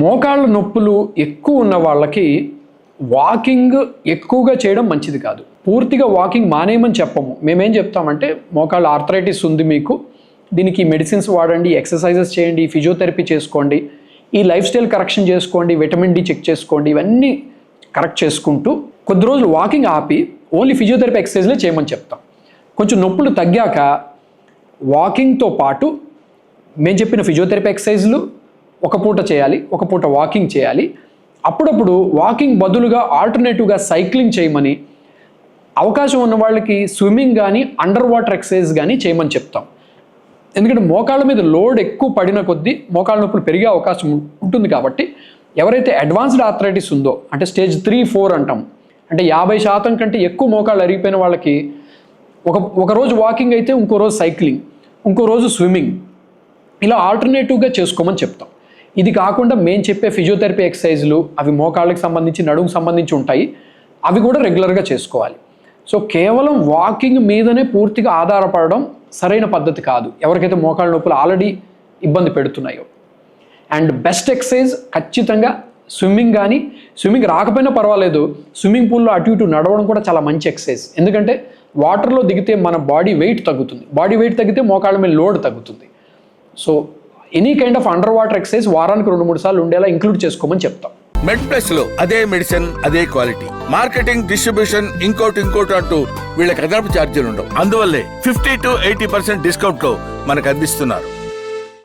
మోకాళ్ళ నొప్పులు ఎక్కువ ఉన్న వాళ్ళకి వాకింగ్ ఎక్కువగా చేయడం మంచిది కాదు. పూర్తిగా వాకింగ్ మానేయమని చెప్పము. మేమేం చెప్తామంటే మోకాళ్ళ ఆర్థరైటిస్ ఉంది మీకు, దీనికి మెడిసిన్స్ వాడండి, ఎక్సర్సైజెస్ చేయండి, ఫిజియోథెరపీ చేసుకోండి, ఈ లైఫ్ స్టైల్ కరెక్షన్ చేసుకోండి, విటమిన్ డి చెక్ చేసుకోండి, ఇవన్నీ కరెక్ట్ చేసుకుంటూ కొద్ది రోజులు వాకింగ్ ఆపి ఓన్లీ ఫిజియోథెరపీ ఎక్సర్సైజ్లే చేయమని చెప్తాం. కొంచెం నొప్పులు తగ్గాక వాకింగ్తో పాటు మేము చెప్పిన ఫిజియోథెరపీ ఎక్సర్సైజ్లు ఒక పూట చేయాలి, ఒక పూట వాకింగ్ చేయాలి. అప్పుడప్పుడు వాకింగ్ బదులుగా ఆల్టర్నేటివ్గా సైక్లింగ్ చేయమని, అవకాశం ఉన్న వాళ్ళకి స్విమ్మింగ్ కానీ అండర్ వాటర్ ఎక్సర్సైజ్ కానీ చేయమని చెప్తాం. ఎందుకంటే మోకాళ్ళ మీద లోడ్ ఎక్కువ పడిన కొద్దీ మోకాళ్ళ నొప్పులు పెరిగే అవకాశం ఉంటుంది. కాబట్టి ఎవరైతే అడ్వాన్స్డ్ ఆర్థరైటిస్ ఉందో, అంటే స్టేజ్ 3, 4 అంటాం, అంటే 50% కంటే ఎక్కువ మోకాళ్ళు అరిగిపోయిన వాళ్ళకి ఒక రోజు వాకింగ్ అయితే ఇంకో రోజు సైక్లింగ్, ఇంకో రోజు స్విమ్మింగ్, ఇలా ఆల్టర్నేటివ్గా చేసుకోమని చెప్తాం. ఇది కాకుండా మేము చెప్పే ఫిజియోథెరపీ ఎక్సర్సైజ్లు అవి మోకాళ్ళకి సంబంధించి, నడుముకు సంబంధించి ఉంటాయి, అవి కూడా రెగ్యులర్గా చేసుకోవాలి. సో కేవలం వాకింగ్ మీదనే పూర్తిగా ఆధారపడడం సరైన పద్ధతి కాదు ఎవరికైతే మోకాళ్ళ నొప్పులు ఆల్రెడీ ఇబ్బంది పెడుతున్నాయో. అండ్ బెస్ట్ ఎక్సర్సైజ్ ఖచ్చితంగా స్విమ్మింగ్. కానీ స్విమ్మింగ్ రాకపోయినా పర్వాలేదు, స్విమ్మింగ్ పూల్లో అటు ఇటు నడవడం కూడా చాలా మంచి ఎక్సర్సైజ్. ఎందుకంటే వాటర్లో దిగితే మన బాడీ వెయిట్ తగ్గుతుంది, బాడీ వెయిట్ తగ్గితే మోకాళ్ళ మీద లోడ్ తగ్గుతుంది. So any kind of under water exercise వారానికి 2-3 సార్లు ఉండేలా ఇంక్లూడ్ చేసుకోమని చెప్తాం. మెడ్ప్లస్ లో అదే మెడిసిన్, అదే క్వాలిటీ, మార్కెటింగ్, డిస్ట్రిబ్యూషన్, ఇంకోటి అంటూ వీళ్ళకి అదనపు ఛార్జీలు ఉండవు. అందువల్లే 50 to 80% డిస్కౌంట్ లో మనకు అందిస్తున్నారు.